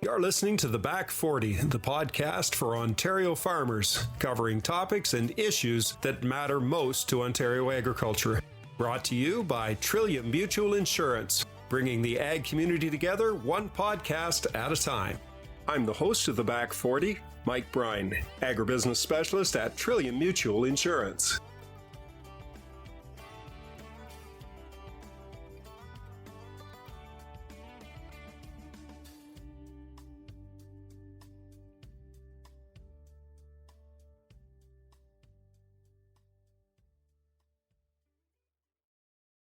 You're listening to The Back 40, the podcast for Ontario farmers, covering topics and issues that matter most to Ontario agriculture. Brought to you by Trillium Mutual Insurance, bringing the ag community together one podcast at a time. I'm the host of The Back 40, Mike Brine, agribusiness specialist at Trillium Mutual Insurance.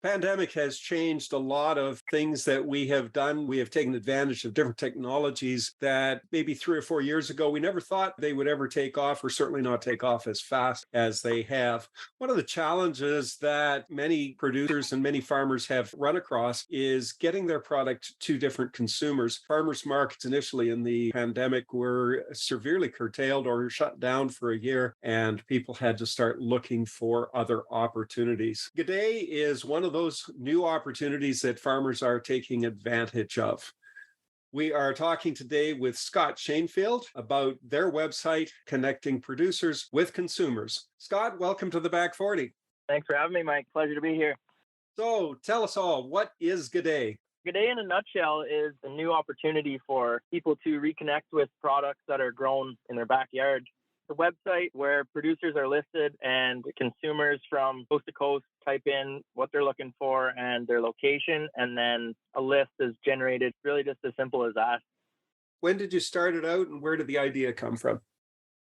Pandemic has changed a lot of things that we have done. We have taken advantage of different technologies that maybe 3 or 4 years ago, we never thought they would ever take off, or certainly not take off as fast as they have. One of the challenges that many producers and many farmers have run across is getting their product to different consumers. Farmers markets initially in the pandemic were severely curtailed or shut down for a year, and people had to start looking for other opportunities. GDay is one of those new opportunities that farmers are taking advantage of. We are talking today with Scott Shainfield about their website connecting producers with consumers. Scott, welcome to the Back 40. Thanks for having me, Mike. Pleasure to be here. So tell us all, what is GDay? GDay in a nutshell is a new opportunity for people to reconnect with products that are grown in their backyard. It's a website where producers are listed and consumers from coast to coast type in what they're looking for and their location, and then a list is generated, really just as simple as that. When did you start it out and where did the idea come from?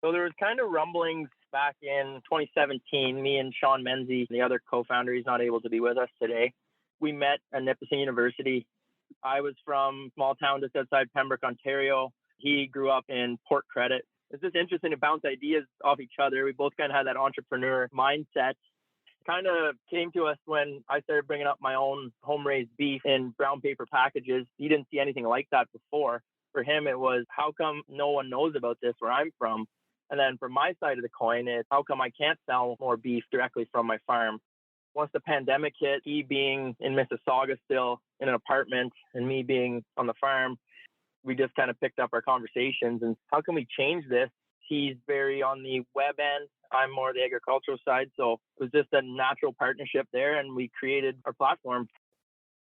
So there was kind of rumblings back in 2017. Me and Sean Menzie, the other co-founder, he's not able to be with us today. We met at Nipissing University. I was from a small town just outside Pembroke, Ontario. He grew up in Port Credit. It's just interesting to bounce ideas off each other. We both kind of had that entrepreneur mindset. Kind of came to us when I started bringing up my own home-raised beef in brown paper packages. He didn't see anything like that before. For him, it was, how come no one knows about this where I'm from? And then from my side of the coin, it's how come I can't sell more beef directly from my farm? Once the pandemic hit, he being in Mississauga still in an apartment and me being on the farm, we just kind of picked up our conversations and how can we change this? He's very on the web end. I'm more the agricultural side. So it was just a natural partnership there and we created our platform.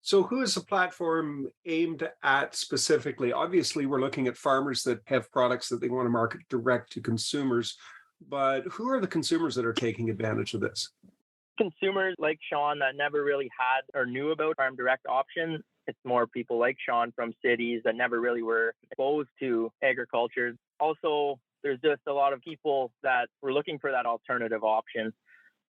So who is the platform aimed at specifically? Obviously, we're looking at farmers that have products that they want to market direct to consumers, but who are the consumers that are taking advantage of this? Consumers like Sean that never really had or knew about farm direct option. It's more people like Sean from cities that never really were exposed to agriculture. Also, there's just a lot of people that were looking for that alternative option.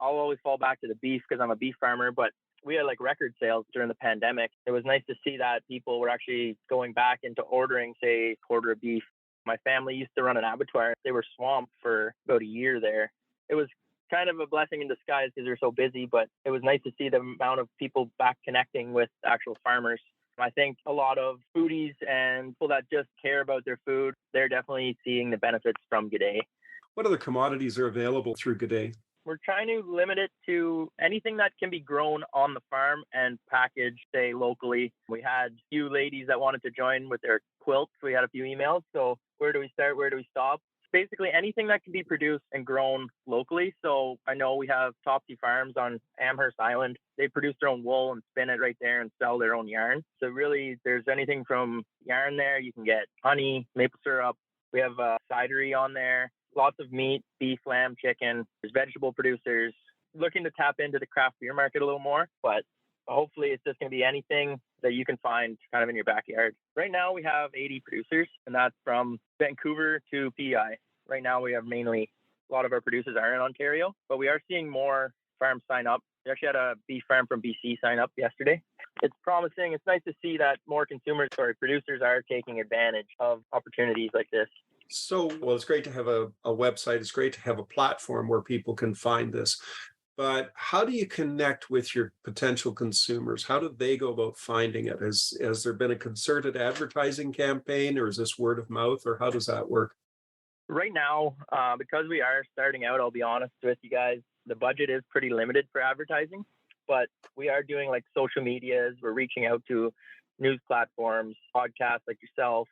I'll always fall back to the beef because I'm a beef farmer, but we had like record sales during the pandemic. It was nice to see that people were actually going back into ordering, say, a quarter of beef. My family used to run an abattoir. They were swamped for about a year there. It was kind of a blessing in disguise because they're so busy, but it was nice to see the amount of people back connecting with actual farmers. I think a lot of foodies and people that just care about their food, they're definitely seeing the benefits from GDay. What other commodities are available through GDay? We're trying to limit it to anything that can be grown on the farm and packaged, say, locally. We had a few ladies that wanted to join with their quilts. We had a few emails. So where do we start? Where do we stop? Basically anything that can be produced and grown locally. So I know we have Topsy Farms on Amherst Island. They produce their own wool and spin it right there and sell their own yarn. So really, there's anything from yarn there. You can get honey, maple syrup. We have a cidery on there. Lots of meat, beef, lamb, chicken. There's vegetable producers. Looking to tap into the craft beer market a little more, but hopefully it's just going to be anything that you can find kind of in your backyard. Right now we have 80 producers, and that's from Vancouver to PEI. Right now we have mainly, a lot of our producers are in Ontario, but we are seeing more farms sign up. We actually had a beef farm from BC sign up yesterday. It's promising. It's nice to see that more producers are taking advantage of opportunities like this. So, well, it's great to have a website. It's great to have a platform where people can find this. But how do you connect with your potential consumers? How do they go about finding it? Has there been a concerted advertising campaign, or is this word of mouth, or how does that work? Right now, because we are starting out, I'll be honest with you guys, the budget is pretty limited for advertising, but we are doing like social medias. We're reaching out to news platforms, podcasts like yourself,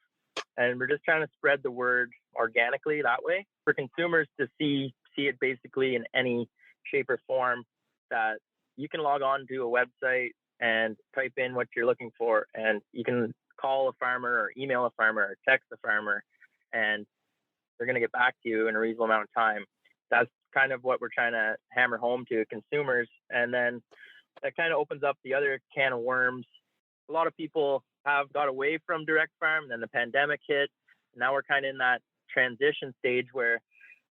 And we're just trying to spread the word organically that way for consumers to see it basically in any shape or form, that you can log on to a website and type in what you're looking for, and you can call a farmer or email a farmer or text a farmer, and they're going to get back to you in a reasonable amount of time. That's kind of what we're trying to hammer home to consumers. And then that kind of opens up the other can of worms. A lot of people have got away from direct farm, and then the pandemic hit. Now we're kind of in that transition stage where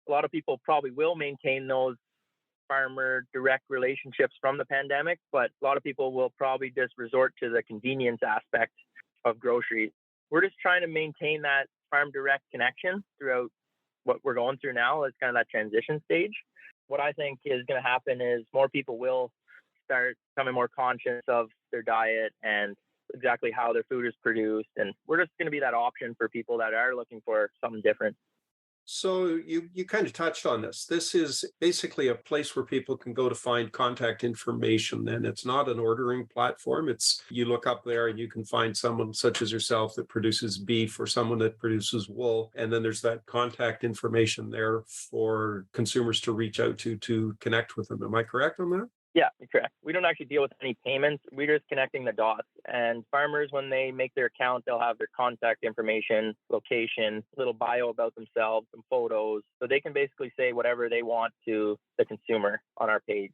a lot of people probably will maintain those farmer direct relationships from the pandemic, but a lot of people will probably just resort to the convenience aspect of groceries. We're just trying to maintain that farm direct connection throughout what we're going through now. Is kind of that transition stage. What I think is going to happen is more people will start becoming more conscious of their diet and exactly how their food is produced. And we're just going to be that option for people that are looking for something different. So you kind of touched on this. This is basically a place where people can go to find contact information. And it's not an ordering platform. It's you look up there and you can find someone such as yourself that produces beef or someone that produces wool. And then there's that contact information there for consumers to reach out to connect with them. Am I correct on that? Yeah, correct. We don't actually deal with any payments. We're just connecting the dots. And farmers, when they make their account, they'll have their contact information, location, little bio about themselves, some photos. So they can basically say whatever they want to the consumer on our page.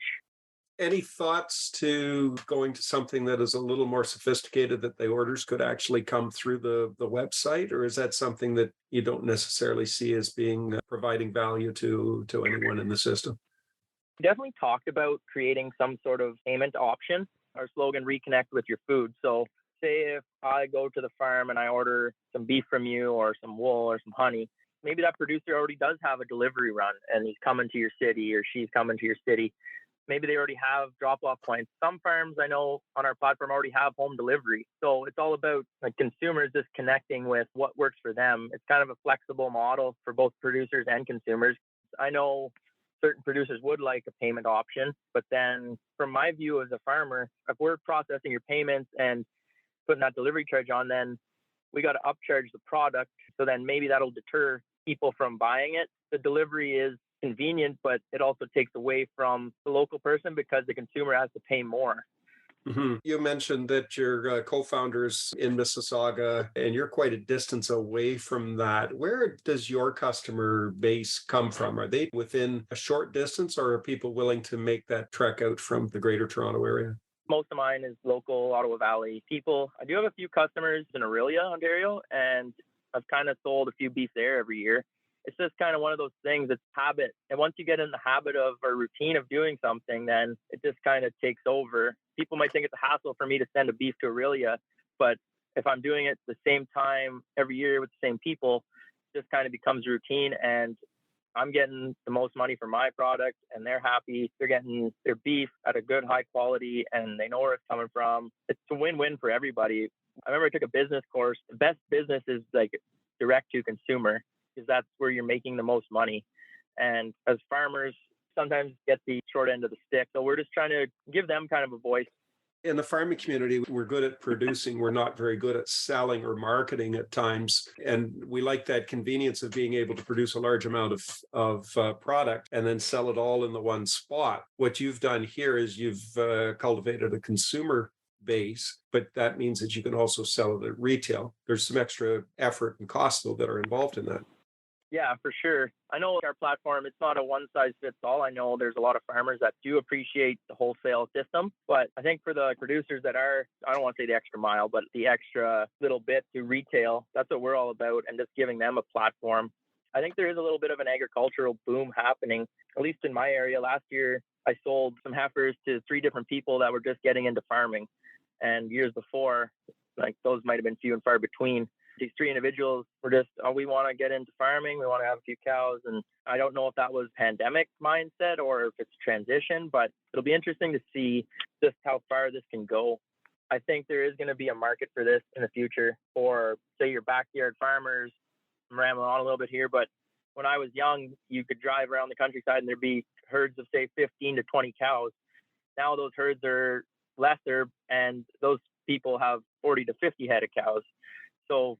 Any thoughts to going to something that is a little more sophisticated, that the orders could actually come through the website? Or is that something that you don't necessarily see as being providing value to anyone in the system? Definitely talked about creating some sort of payment option. Our slogan, reconnect with your food. So say if I go to the farm and I order some beef from you or some wool or some honey, maybe that producer already does have a delivery run and he's coming to your city or she's coming to your city. Maybe they already have drop-off points. Some farms I know on our platform already have home delivery. So it's all about like consumers just connecting with what works for them. It's kind of a flexible model for both producers and consumers. I know certain producers would like a payment option, but then from my view as a farmer, if we're processing your payments and putting that delivery charge on, then we got to upcharge the product. So then maybe that'll deter people from buying it. The delivery is convenient, but it also takes away from the local person because the consumer has to pay more. Mm-hmm. You mentioned that your co-founders in Mississauga, and you're quite a distance away from that. Where does your customer base come from? Are they within a short distance, or are people willing to make that trek out from the Greater Toronto area? Most of mine is local Ottawa Valley people. I do have a few customers in Aurelia, Ontario, and I've kind of sold a few beef there every year. It's just kind of one of those things. It's habit. And once you get in the habit of or routine of doing something, then it just kind of takes over. People might think it's a hassle for me to send a beef to Aurelia, but if I'm doing it the same time every year with the same people, it just kind of becomes routine. And I'm getting the most money for my product and they're happy. They're getting their beef at a good, high quality and they know where it's coming from. It's a win-win for everybody. I remember I took a business course. The best business is like direct to consumer, because that's where you're making the most money. And as farmers, sometimes get the short end of the stick. So we're just trying to give them kind of a voice. In the farming community, we're good at producing. We're not very good at selling or marketing at times. And we like that convenience of being able to produce a large amount of product and then sell it all in the one spot. What you've done here is you've cultivated a consumer base, but that means that you can also sell it at retail. There's some extra effort and cost, though, that are involved in that. Yeah, for sure. I know our platform, it's not a one size fits all. I know there's a lot of farmers that do appreciate the wholesale system, but I think for the producers that are, I don't want to say the extra mile, but the extra little bit to retail, that's what we're all about, and just giving them a platform. I think there is a little bit of an agricultural boom happening, at least in my area. Last year, I sold some heifers to 3 different people that were just getting into farming. And years before, like those might have been few and far between. These 3 individuals were just, oh, we want to get into farming. We want to have a few cows. And I don't know if that was pandemic mindset or if it's transition, but it'll be interesting to see just how far this can go. I think there is going to be a market for this in the future for, say, your backyard farmers. I'm rambling on a little bit here, but when I was young, you could drive around the countryside and there'd be herds of, say, 15 to 20 cows. Now those herds are lesser and those people have 40 to 50 head of cows. So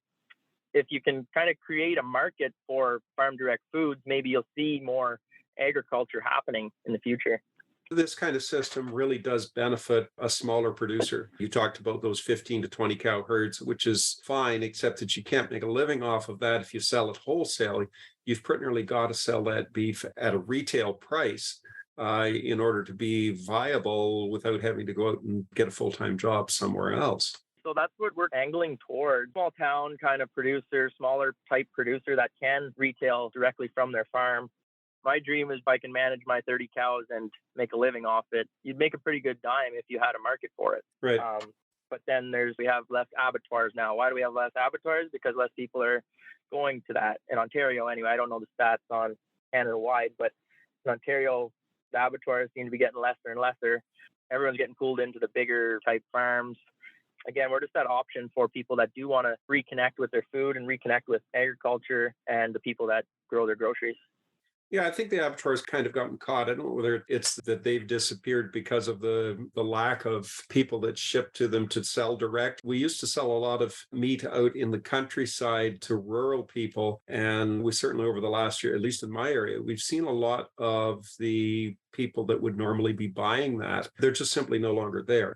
if you can kind of create a market for farm direct foods, maybe you'll see more agriculture happening in the future. This kind of system really does benefit a smaller producer. You talked about those 15 to 20 cow herds, which is fine, except that you can't make a living off of that if you sell it wholesale. You've pretty nearly got to sell that beef at a retail price in order to be viable without having to go out and get a full-time job somewhere else. So that's what we're angling towards. Small town kind of producer, smaller type producer that can retail directly from their farm. My dream is if I can manage my 30 cows and make a living off it, you'd make a pretty good dime if you had a market for it. Right. But then we have less abattoirs now. Why do we have less abattoirs? Because less people are going to that. In Ontario, anyway, I don't know the stats on Canada-wide, but in Ontario, the abattoirs seem to be getting lesser and lesser. Everyone's getting pulled into the bigger type farms. Again, we're just that option for people that do want to reconnect with their food and reconnect with agriculture and the people that grow their groceries. Yeah, I think the abattoirs kind of gotten caught. I don't know whether it's that they've disappeared because of the lack of people that ship to them to sell direct. We used to sell a lot of meat out in the countryside to rural people. And we certainly over the last year, at least in my area, we've seen a lot of the people that would normally be buying that. They're just simply no longer there.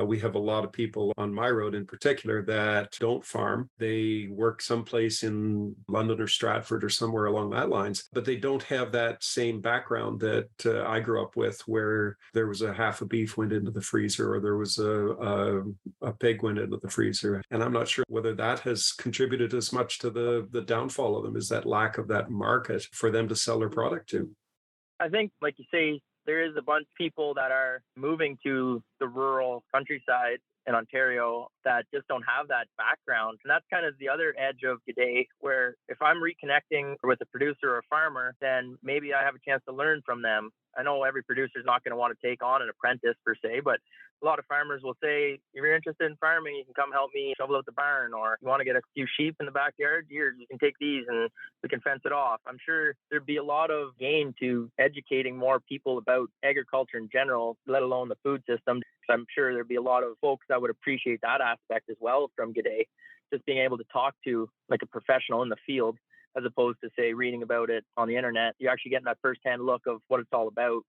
We have a lot of people on my road in particular that don't farm. They work someplace in London or Stratford or somewhere along that lines, but they don't have that same background that I grew up with, where there was a half a beef went into the freezer or there was a pig went into the freezer. And I'm not sure whether that has contributed as much to the downfall of them, is that lack of that market for them to sell their product to. I think, like you say, there is a bunch of people that are moving to the rural countryside in Ontario that just don't have that background. And that's kind of the other edge of GDay, where if I'm reconnecting with a producer or a farmer, then maybe I have a chance to learn from them. I know every producer is not going to want to take on an apprentice per se, but a lot of farmers will say, if you're interested in farming, you can come help me shovel out the barn, or you want to get a few sheep in the backyard, here, you can take these and we can fence it off. I'm sure there'd be a lot of gain to educating more people about agriculture in general, let alone the food system. I'm sure there'd be a lot of folks that would appreciate that aspect as well from GDay, just being able to talk to like a professional in the field, as opposed to, say, reading about it on the internet. You're actually getting that firsthand look of what it's all about.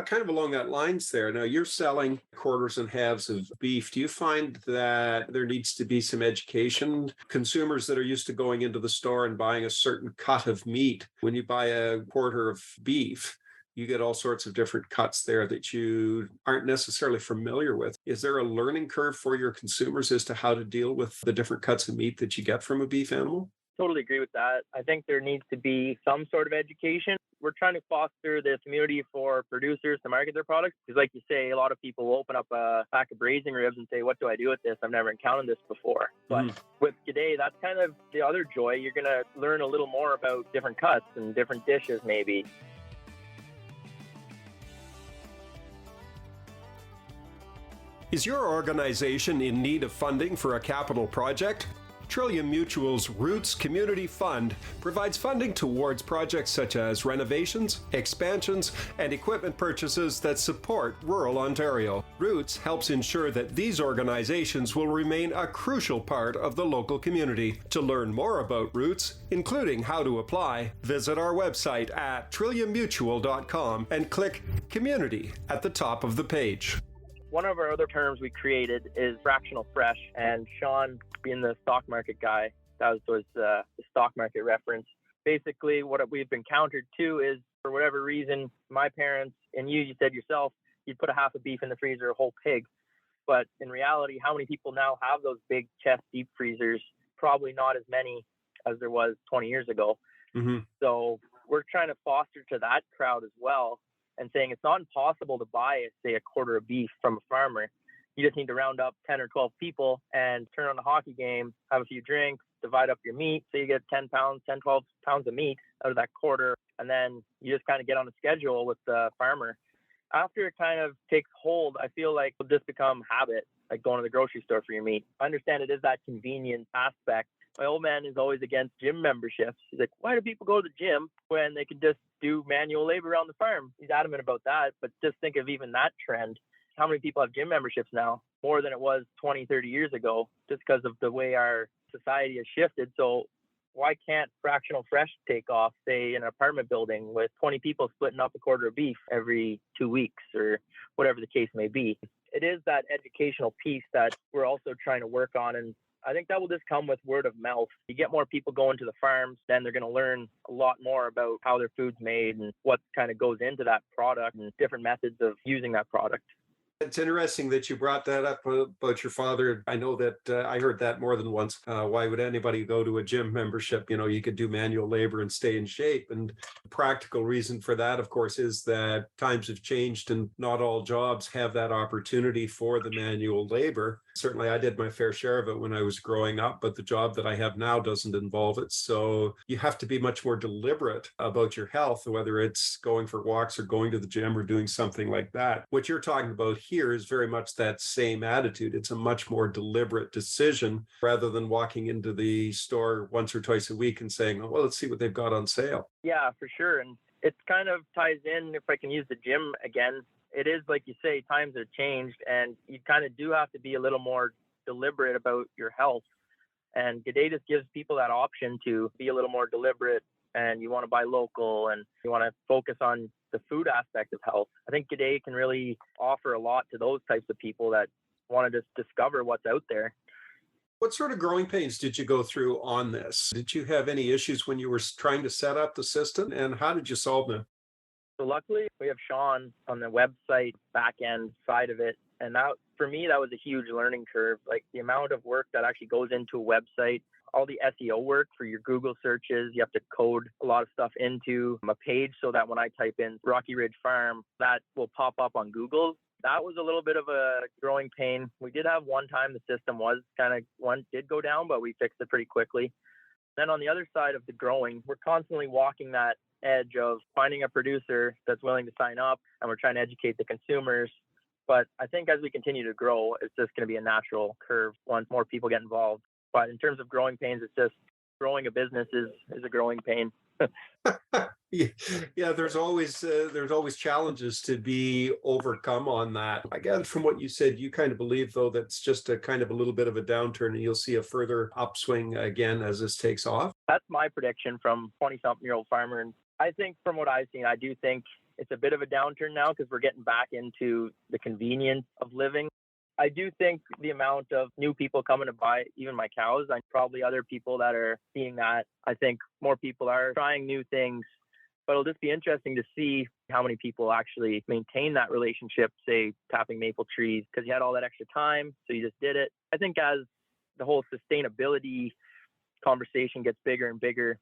Kind of along that lines there. Now, you're selling quarters and halves of beef. Do you find that there needs to be some education? Consumers that are used to going into the store and buying a certain cut of meat, when you buy a quarter of beef, you get all sorts of different cuts there that you aren't necessarily familiar with. Is there a learning curve for your consumers as to how to deal with the different cuts of meat that you get from a beef animal? Totally agree with that. I think there needs to be some sort of education. We're trying to foster this community for producers to market their products. Because like you say, a lot of people will open up a pack of braising ribs and say, what do I do with this? I've never encountered this before. But with GDay, that's kind of the other joy. You're going to learn a little more about different cuts and different dishes maybe. Is your organization in need of funding for a capital project? Trillium Mutual's Roots Community Fund provides funding towards projects such as renovations, expansions, and equipment purchases that support rural Ontario. Roots helps ensure that these organizations will remain a crucial part of the local community. To learn more about Roots, including how to apply, visit our website at trilliummutual.com and click Community at the top of the page. One of our other terms we created is Fractional Fresh, and Sean, being the stock market guy, that was the stock market reference. Basically, what we've encountered too is, for whatever reason, my parents and you said yourself, you'd put a half a beef in the freezer, a whole pig. But in reality, how many people now have those big chest deep freezers? Probably not as many as there was 20 years ago. Mm-hmm. So we're trying to foster to that crowd as well, and saying it's not impossible to buy, say, a quarter of beef from a farmer. You just need to round up 10 or 12 people and turn on a hockey game, have a few drinks, divide up your meat. So you get 12 pounds of meat out of that quarter. And then you just kind of get on a schedule with the farmer. After it kind of takes hold, I feel like it'll just become habit, like going to the grocery store for your meat. I understand it is that convenient aspect. My old man is always against gym memberships. He's like, why do people go to the gym when they can just do manual labor on the farm? He's adamant about that. But just think of even that trend. How many people have gym memberships now? More than it was 20, 30 years ago, just because of the way our society has shifted. So why can't Fractional Fresh take off, say, in an apartment building with 20 people splitting up a quarter of beef every 2 weeks or whatever the case may be? It is that educational piece that we're also trying to work on. And I think that will just come with word of mouth. You get more people going to the farms, then they're going to learn a lot more about how their food's made and what kind of goes into that product and different methods of using that product. It's interesting that you brought that up about your father. I know that I heard that more than once. Why would anybody go to a gym membership? You know, you could do manual labor and stay in shape. And the practical reason for that, of course, is that times have changed and not all jobs have that opportunity for the manual labor. Certainly, I did my fair share of it when I was growing up, but the job that I have now doesn't involve it. So you have to be much more deliberate about your health, whether it's going for walks or going to the gym or doing something like that. What you're talking about here is very much that same attitude. It's a much more deliberate decision rather than walking into the store once or twice a week and saying, oh, well, let's see what they've got on sale. Yeah, for sure. And it kind of ties in, if I can use the gym again, it is like you say, times have changed and you kind of do have to be a little more deliberate about your health. And GDay just gives people that option to be a little more deliberate, and you want to buy local and you want to focus on the food aspect of health. I think GDay can really offer a lot to those types of people that want to just discover what's out there. What sort of growing pains did you go through on this? Did you have any issues when you were trying to set up the system, and how did you solve them? So luckily, we have Sean on the website back end side of it. And that, for me, that was a huge learning curve. Like the amount of work that actually goes into a website, all the SEO work for your Google searches, you have to code a lot of stuff into a page so that when I type in Rocky Ridge Farm, that will pop up on Google. That was a little bit of a growing pain. We did have one time the system was one did go down, but we fixed it pretty quickly. Then on the other side of the growing, we're constantly walking that edge of finding a producer that's willing to sign up, and we're trying to educate the consumers. But I think as we continue to grow, it's just going to be a natural curve once more people get involved. But in terms of growing pains, it's just growing a business is a growing pain. Yeah, there's always challenges to be overcome on that. I gather from what you said, you kind of believe though that's just a kind of a little bit of a downturn, and you'll see a further upswing again as this takes off. That's my prediction from 20-something-year-old farmer. And I think from what I've seen, I do think it's a bit of a downturn now because we're getting back into the convenience of living. I do think the amount of new people coming to buy even my cows, and probably other people that are seeing that, I think more people are trying new things. But it'll just be interesting to see how many people actually maintain that relationship, say tapping maple trees, because you had all that extra time, so you just did it. I think as the whole sustainability conversation gets bigger and bigger,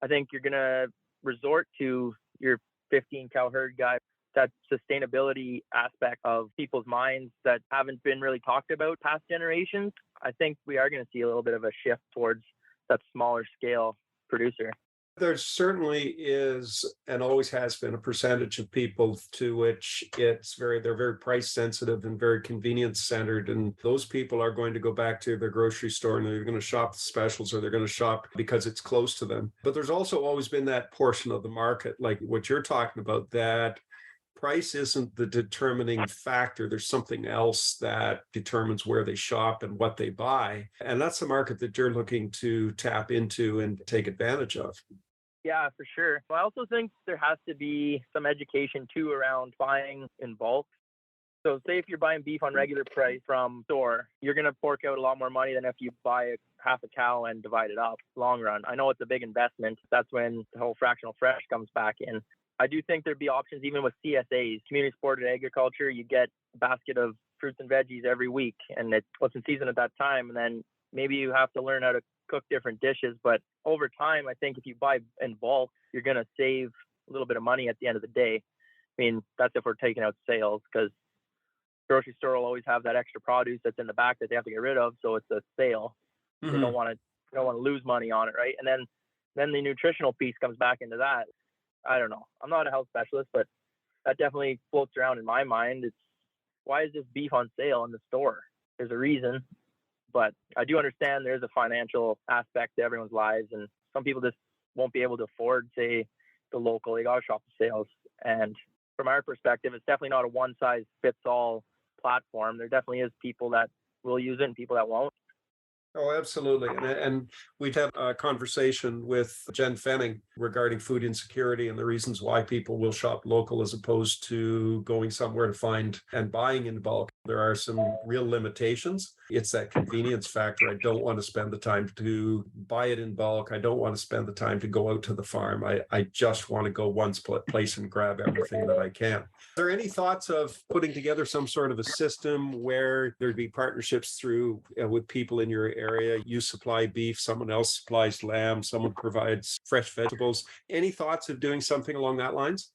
I think you're going to resort to your 15 cow herd guy. That sustainability aspect of people's minds that haven't been really talked about past generations, I think we are going to see a little bit of a shift towards that smaller scale producer. There certainly is and always has been a percentage of people to which they're very price sensitive and very convenience centered. And those people are going to go back to their grocery store and they're going to shop the specials, or they're going to shop because it's close to them. But there's also always been that portion of the market, like what you're talking about, that price isn't the determining factor. There's something else that determines where they shop and what they buy. And that's the market that you're looking to tap into and take advantage of. Yeah, for sure. I also think there has to be some education too around buying in bulk. So say if you're buying beef on regular price from store, you're going to fork out a lot more money than if you buy half a cow and divide it up long run. I know it's a big investment. That's when the whole fractional fresh comes back in. I do think there'd be options even with CSAs, community supported agriculture. You get a basket of fruits and veggies every week, and it's what's in season at that time. And then maybe you have to learn how to cook different dishes. But over time, I think if you buy in bulk, you're going to save a little bit of money at the end of the day. I mean, that's if we're taking out sales, because grocery store will always have that extra produce that's in the back that they have to get rid of. So it's a sale. Mm-hmm. They don't want to lose money on it, right? And then the nutritional piece comes back into that. I don't know. I'm not a health specialist, but that definitely floats around in my mind. It's why is this beef on sale in the store? There's a reason, but I do understand there's a financial aspect to everyone's lives, and some people just won't be able to afford, say, the local. They got to shop the sales. And from our perspective, it's definitely not a one size fits all platform. There definitely is people that will use it and people that won't. Oh, absolutely. And we'd have a conversation with Jen Fenning regarding food insecurity and the reasons why people will shop local as opposed to going somewhere to find and buying in bulk. There are some real limitations. It's that convenience factor. I don't want to spend the time to buy it in bulk. I don't want to spend the time to go out to the farm. I just want to go one place and grab everything that I can. Are there any thoughts of putting together some sort of a system where there'd be partnerships through with people in your area? You supply beef, someone else supplies lamb, someone provides fresh vegetables. Any thoughts of doing something along that lines?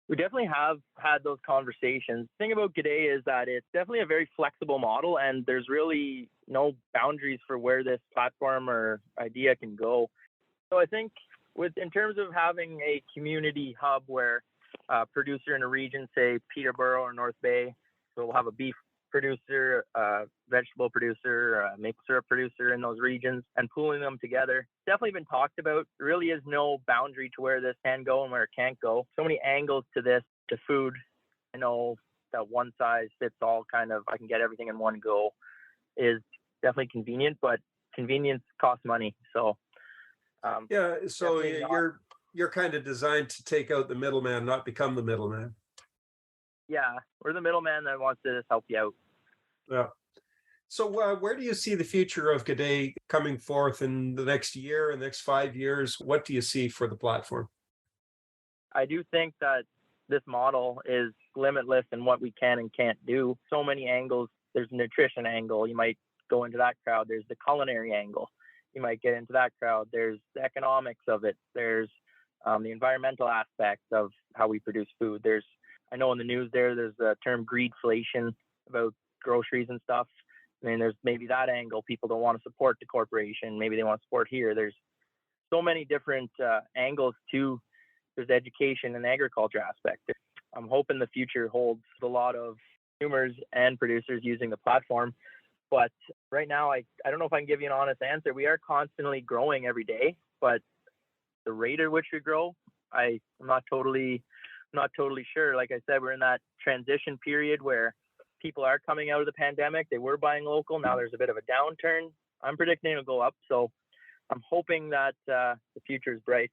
We definitely have had those conversations. The thing about GDay is that it's definitely a very flexible model, and there's really no boundaries for where this platform or idea can go. So I think in terms of having a community hub where a producer in a region, say Peterborough or North Bay, so we'll have a beef producer, a vegetable producer, a maple syrup producer in those regions, and pooling them together. Definitely been talked about. There really is no boundary to where this can go and where it can't go. So many angles to this, to food. I know that one size fits all kind of, I can get everything in one go, is definitely convenient, but convenience costs money. So so you're kind of designed to take out the middleman, not become the middleman. Yeah, we're the middleman that wants to just help you out. Yeah. So where do you see the future of GDay coming forth in the next year and next 5 years? What do you see for the platform? I do think that this model is limitless in what we can and can't do. So many angles. There's a nutrition angle. You might go into that crowd. There's the culinary angle. You might get into that crowd. There's the economics of it. There's the environmental aspect of how we produce food. I know in the news there's the term greedflation about groceries and stuff. I mean, there's maybe that angle. People don't want to support the corporation. Maybe they want to support here. There's so many different angles to there's the education and agriculture aspect. I'm hoping the future holds a lot of consumers and producers using the platform. But right now, I don't know if I can give you an honest answer. We are constantly growing every day, but the rate at which we grow, I'm not totally sure. Like I said, we're in that transition period where people are coming out of the pandemic. They were buying local. Now there's a bit of a downturn. I'm predicting it'll go up. So I'm hoping that the future is bright.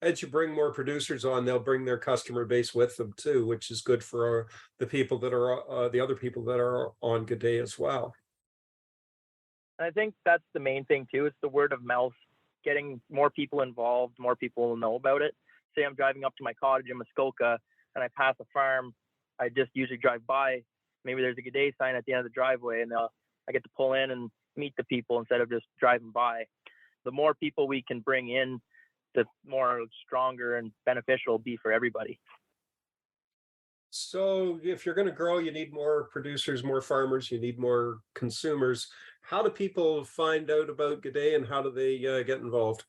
As you bring more producers on, they'll bring their customer base with them too, which is good for the people that are the other people that are on GDay as well. And I think that's the main thing too. It's the word of mouth, getting more people involved, more people will know about it. Say I'm driving up to my cottage in Muskoka and I pass a farm, I just usually drive by. Maybe there's a GDay sign at the end of the driveway, and I get to pull in and meet the people instead of just driving by. The more people we can bring in, the more stronger and beneficial it'll be for everybody. So if you're going to grow, you need more producers, more farmers, you need more consumers. How do people find out about GDay and how do they get involved?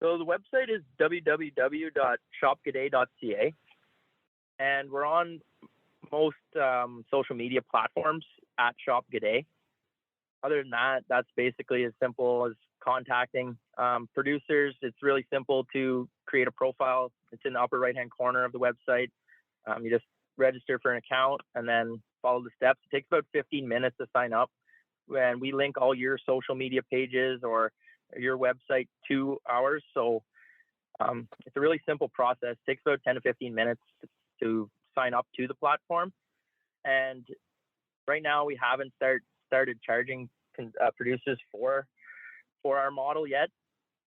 So the website is www.shopgaday.ca, and we're on most social media platforms at Shop GDay. Other than that, that's basically as simple as contacting producers. It's really simple to create a profile. It's in the upper right-hand corner of the website. You just register for an account and then follow the steps. It takes about 15 minutes to sign up. And we link all your social media pages or your website to ours. So it's a really simple process. It takes about 10 to 15 minutes to sign up to the platform. And right now we haven't started charging producers for our model yet,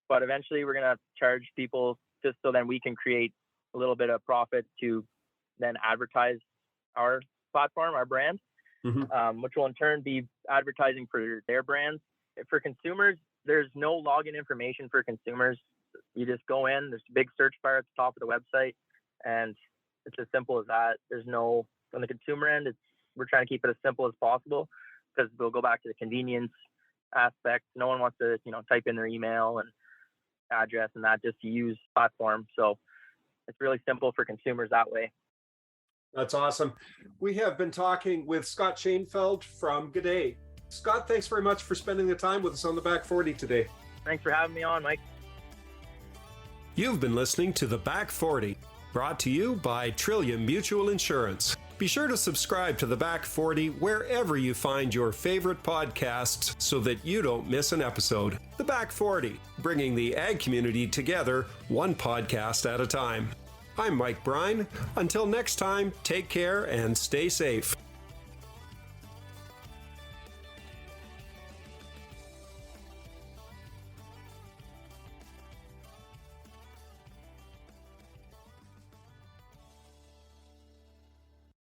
but eventually we're going to charge people just so then we can create a little bit of profit to then advertise our platform, our brand, which will in turn be advertising for their brands. For consumers, there's no login information for consumers. You just go in, there's a big search bar at the top of the website, and it's as simple as that. There's no, on the consumer end, we're trying to keep it as simple as possible because we'll go back to the convenience aspect. No one wants to, type in their email and address and that just to use platform. So it's really simple for consumers that way. That's awesome. We have been talking with Scott Shainfield from GDay. Scott, thanks very much for spending the time with us on the Back 40 today. Thanks for having me on, Mike. You've been listening to the Back 40, brought to you by Trillium Mutual Insurance. Be sure to subscribe to The Back 40 wherever you find your favorite podcasts so that you don't miss an episode. The Back 40, bringing the ag community together one podcast at a time. I'm Mike Brine. Until next time, take care and stay safe.